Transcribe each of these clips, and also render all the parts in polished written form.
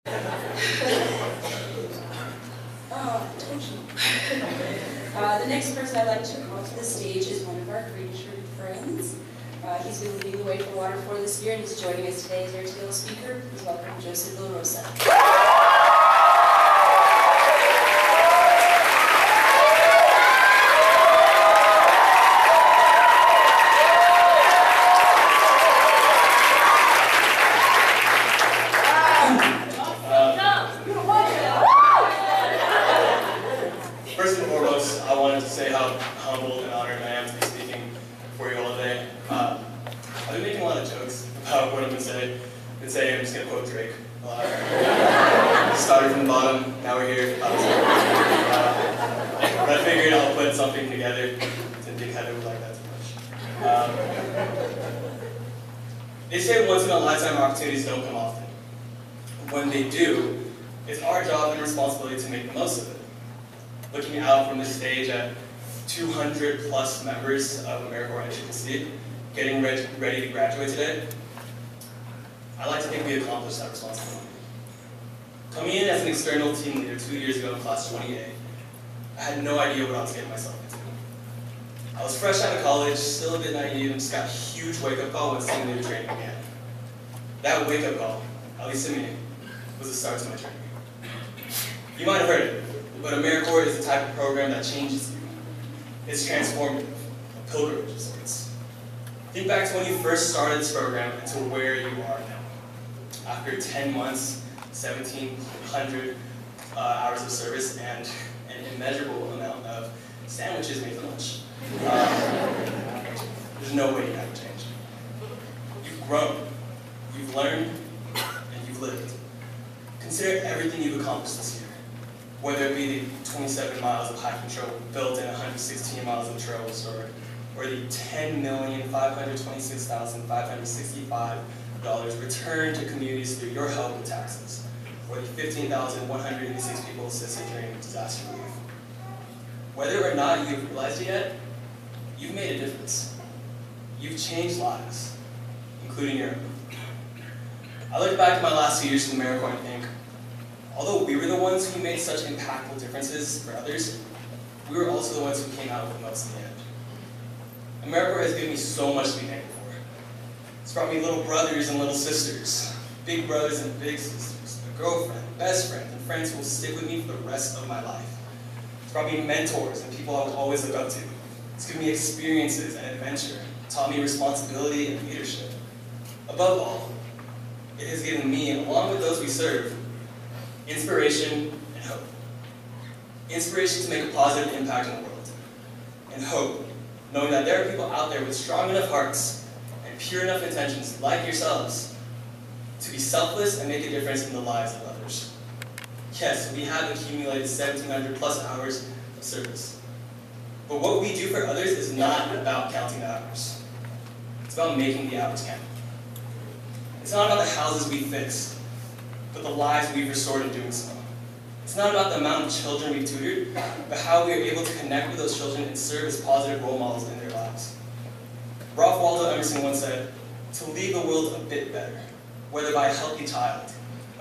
Oh, I told you. The next person I'd like to call to the stage is one of our Greenshirted friends. He's been leading the way for Water for this year, and he's joining us today as our table speaker. Please welcome Joseph Villarosa. First and foremost, I wanted to say how humbled and honored I am to be speaking for you all today. I've been making a lot of jokes about what I'm going to say. I'm just going to quote Drake a lot. Started from the bottom, now we're here. But I figured I'll put something together. Didn't think Heather would like that too much. They say once in a lifetime opportunities don't come often. When they do, it's our job and responsibility to make the most of it. Looking out from the stage at 200 plus members of AmeriCorps, as you can see, getting ready to graduate today, I like to think we accomplished that responsibility. Coming in as an external team leader 2 years ago in class 28, I had no idea what I was getting myself into. I was fresh out of college, still a bit naive, and just got a huge wake-up call when team leader training began. That wake-up call, at least to me, was the start to my training. You might have heard it, but AmeriCorps is the type of program that changes you. It's transformative, a pilgrimage of sorts. Think back to when you first started this program and to where you are now. After 10 months, 1,700 hours of service, and an immeasurable amount of sandwiches made for lunch. There's no way you haven't changed. You've grown, you've learned, and you've lived. Consider everything you've accomplished this year. Whether it be the 27 miles of hiking trail built in 116 miles of trails, or the $10,526,565 returned to communities through your help with taxes, or the 15,186 people assisted during disaster relief. Whether or not you've realized it yet, you've made a difference. You've changed lives, including your own. I look back at my last 2 years in AmeriCorps and think, although we were the ones who made such impactful differences for others, we were also the ones who came out with the most in the end. AmeriCorps has given me so much to be thankful for. It's brought me little brothers and little sisters, big brothers and big sisters, a girlfriend, best friend, and friends who will stick with me for the rest of my life. It's brought me mentors and people I will always look up to. It's given me experiences and adventure, taught me responsibility and leadership. Above all, it has given me, along with those we serve, inspiration and hope. Inspiration to make a positive impact in the world. And hope, knowing that there are people out there with strong enough hearts and pure enough intentions, like yourselves, to be selfless and make a difference in the lives of others. Yes, we have accumulated 1,700 plus hours of service. But what we do for others is not about counting the hours. It's about making the hours count. It's not about the houses we fix, but the lives we've restored in doing so. It's not about the amount of children we've tutored, but how we are able to connect with those children and serve as positive role models in their lives. Ralph Waldo Emerson once said, "To leave the world a bit better, whether by a healthy child,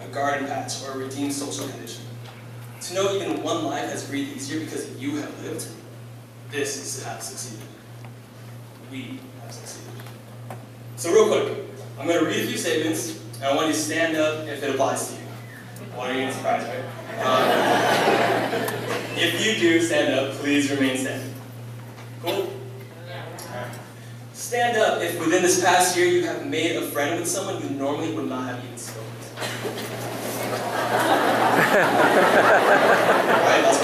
a garden patch, or a redeemed social condition. To know even one life has breathed easier because you have lived, this is to have succeeded. We have succeeded." So real quick, I'm going to read a few statements, and I want you to stand up if it applies to you. Why are you getting surprised, right? If you do stand up, please remain standing. Cool? Alright. Stand up if within this past year you have made a friend with someone you normally would not have even spoken to. Alright, that's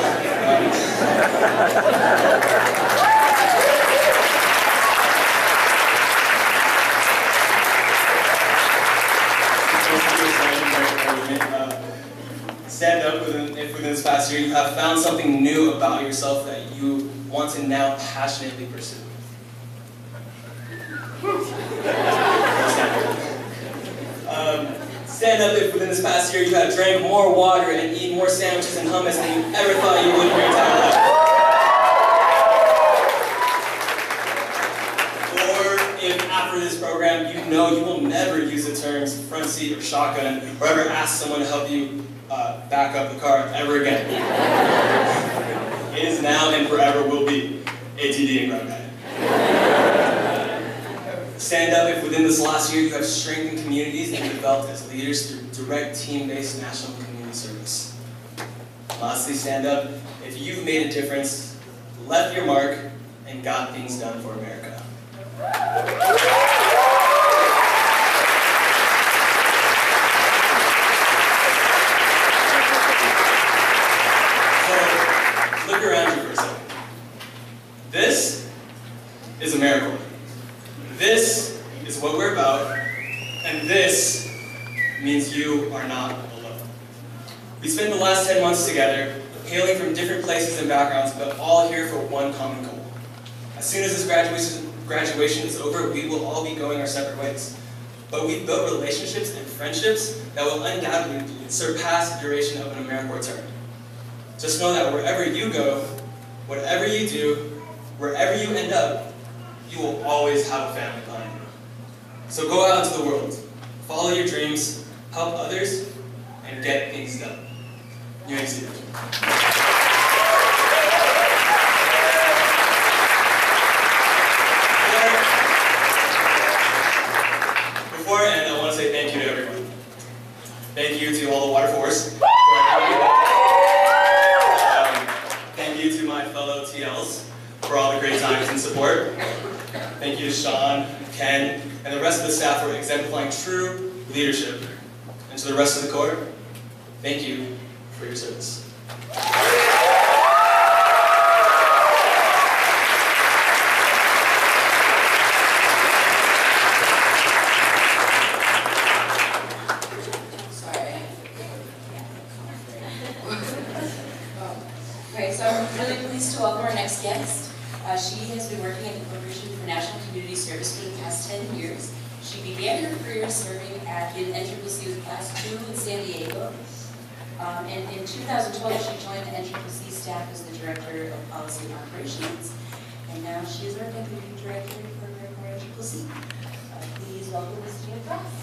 Stand up if within this past year you have found something new about yourself that you want to now passionately pursue. Stand up if within this past year you have drank more water and eaten more sandwiches and hummus than you ever thought you would in your entire life. Or if after after this program, you know you will never use the terms front seat or shotgun or ever ask someone to help you back up the car ever again. It is now and forever will be ATD and Grub Guide. Stand up if within this last year you have strengthened communities and developed as leaders through direct team-based national community service. Lastly, stand up if you've made a difference, left your mark, and got things done for America. So, look around you for a second. This is America. This is what we're about, and this means you are not alone. We spent the last 10 months together, hailing from different places and backgrounds, but all here for one common goal. As soon as this graduation is over, we will all be going our separate ways. But we've built relationships and friendships that will undoubtedly surpass the duration of an AmeriCorps term. Just know that wherever you go, whatever you do, wherever you end up, you will always have a family behind you. So go out into the world, follow your dreams, help others, and get things done. UNC. Before I end, I want to say thank you to everyone. Thank you to all the Water Force. Thank you to my fellow TLs for all the great times and support. Thank you to Sean, Ken, and the rest of the staff for exemplifying true leadership. And to the rest of the Corps, thank you for your service. Okay, so I'm really pleased to welcome our next guest. She has been working at the Corporation for National Community Service for the past 10 years. She began her career serving in NCCC with Class 2 in San Diego. And in 2012, she joined the NCCC staff as the Director of Policy and Operations. And now she is our Deputy Director for NCCC. Please welcome Ms. Tina Frost.